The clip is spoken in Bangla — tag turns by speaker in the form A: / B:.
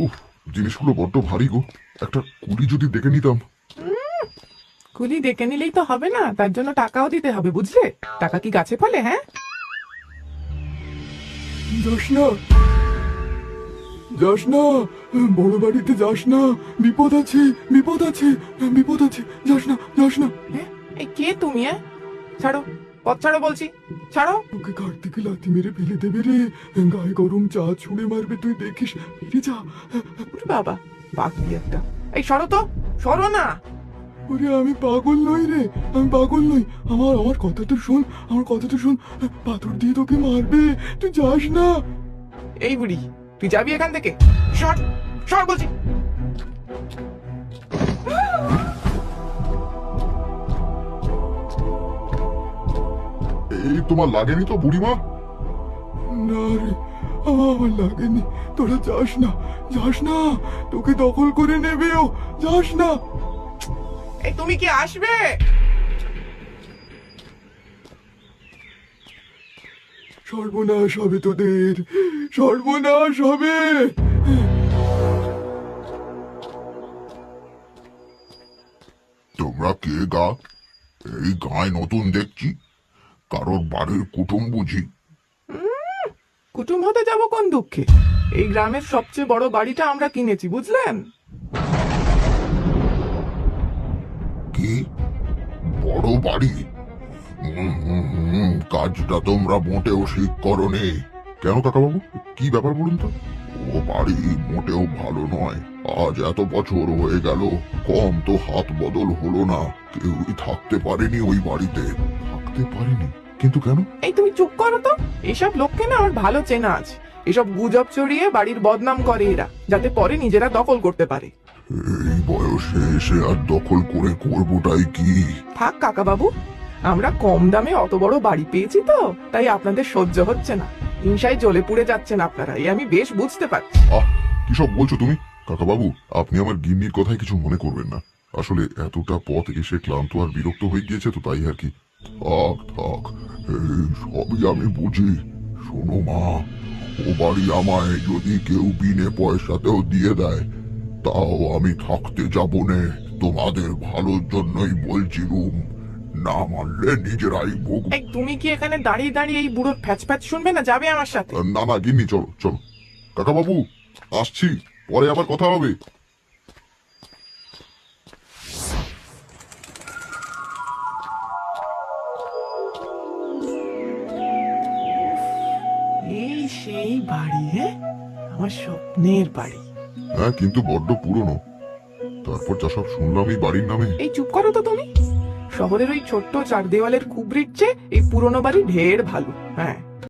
A: উফ, জিনিসগুলো বড্ড ভারী গো। একটা কুলি যদি ডেকে নিতাম।
B: কুলি ডেকে নিলেই তো হবে না, তার জন্য টাকাও দিতে হবে, বুঝলে? টাকা কি গাছে ফলে? হ্যাঁ,
C: যাস না, যাস না, বড় বাড়িতে যাস না, বিপদ আছে, বিপদ আছে, বিপদ আছে, যাস না, যাস না।
B: হ্যাঁ? এই কে তুমি? ছাড়ো, পথ ছাড়ো বলছি, ছাড়ো।
C: তোকে ঘাট থেকে লাথি মেরে ফেলে দেবে রে, গায়ে গরম চা ছুঁড়ে মারবে, তুই দেখিস, ফিরে যা।
B: ওরে বাবা, বাকি একটা। এই সরো তো, সরো না।
C: ওরে আমি পাগল নই রে, আমি পাগল নই, আমার আমার কথাটা শোন, আমার কথাটা শোন, পাথর দিয়ে তোকে মারবে, তুই যাস না।
B: এই বুড়ি, তুই যাবি এখান থেকে? সর, সর বলছি।
A: এই তোমার লাগেনি তো বুড়িমা?
C: না রে, আমার লাগেনি, তোরা যাস না, যাস না, তোকে দখল করে নেবে ও, যাস না।
B: এই তুমি কি আসবে?
C: সর্বনাশ হবে তোদের, সর্বনাশ হবে।
A: তোমরা কে গা? এই গায়ে নতুন দেখছি, কারোর বাড়ির কুটুম বুঝি?
B: কুটুম হতে যাব কোন দুঃখে? এই গ্রামের সবচেয়ে বড় বাড়িটা আমরা কিনেছি, বুঝলেন?
A: কি বড় বাড়ি? কাজটা তোমরা মোটেও ঠিক করনি। কেন কাকাবাবু, কি ব্যাপার বলুন তো? ও বাড়ি মোটেও ভালো নয়। আজ এত বছর হয়ে গেল, কম তো হাত বদল হলো না, কেউই থাকতে পারেনি ওই বাড়িতে। থাকতে পারেনি? কিন্তু কেন?
B: এই তুমি চুপ করো তো। এসব লোককে না আমার ভালো চেনা আছে। এসব গুজব ছড়িয়ে বাড়ির বদনাম করে এরা, যাতে পরে নিজেরা দখল করতে পারে।
A: এই বয়সে এসে আর দখল করে করবোটাই কি?
B: থাক কাকা বাবু, আমরা কম দামে অত বড় বাড়ি পেয়েছি তো, তাই আপনাদের সহ্য হচ্ছে না। হিংসায় জ্বলে পুড়ে যাচ্ছেন আপনারা, এই আমি বেশ বুঝতে পারছি।
A: আহ, কি সব বলছো তুমি? কাকাবাবু, আপনি আমার গিন্নির কথায় কিছু মনে করবেন না। আসলে এতটা পথ এসে ক্লান্ত আর বিরক্ত হয়ে গিয়েছে তো, তাই আর কি। থাক থাক, এই সবই আমি বুঝি। শোনো মা, ও বাড়ি আমায় যদি কেউ বিনে পয়সাতেও দিয়ে দেয়, তাও আমি থাকতে যাব নে। তোমাদের ভালোর জন্যই বলছি রুম, না মানলে নিজেরাই ভোগ।
B: এই তুমি কি এখানে দাঁড়িয়ে দাঁড়িয়ে এই বুড়োর ফ্যাচ ফ্যাচ শুনবে না, যাবে আমার সাথে?
A: না না গিন্নি, চলো চলো। কাকাবাবু, আসছি, পরে আবার কথা হবে।
B: এই সেই বাড়ি, হ্যাঁ, আমার স্বপ্নের বাড়ি।
A: হ্যাঁ, কিন্তু বড্ড পুরনো। তারপর যা সব শুনলাম এই বাড়ির নামে।
B: এই চুপ করো তো তুমি। শহরের ওই ছোট্ট চার দেওয়ালের কুবরির চেয়ে এই পুরনো বাড়ি ঢের ভালো। হ্যাঁ,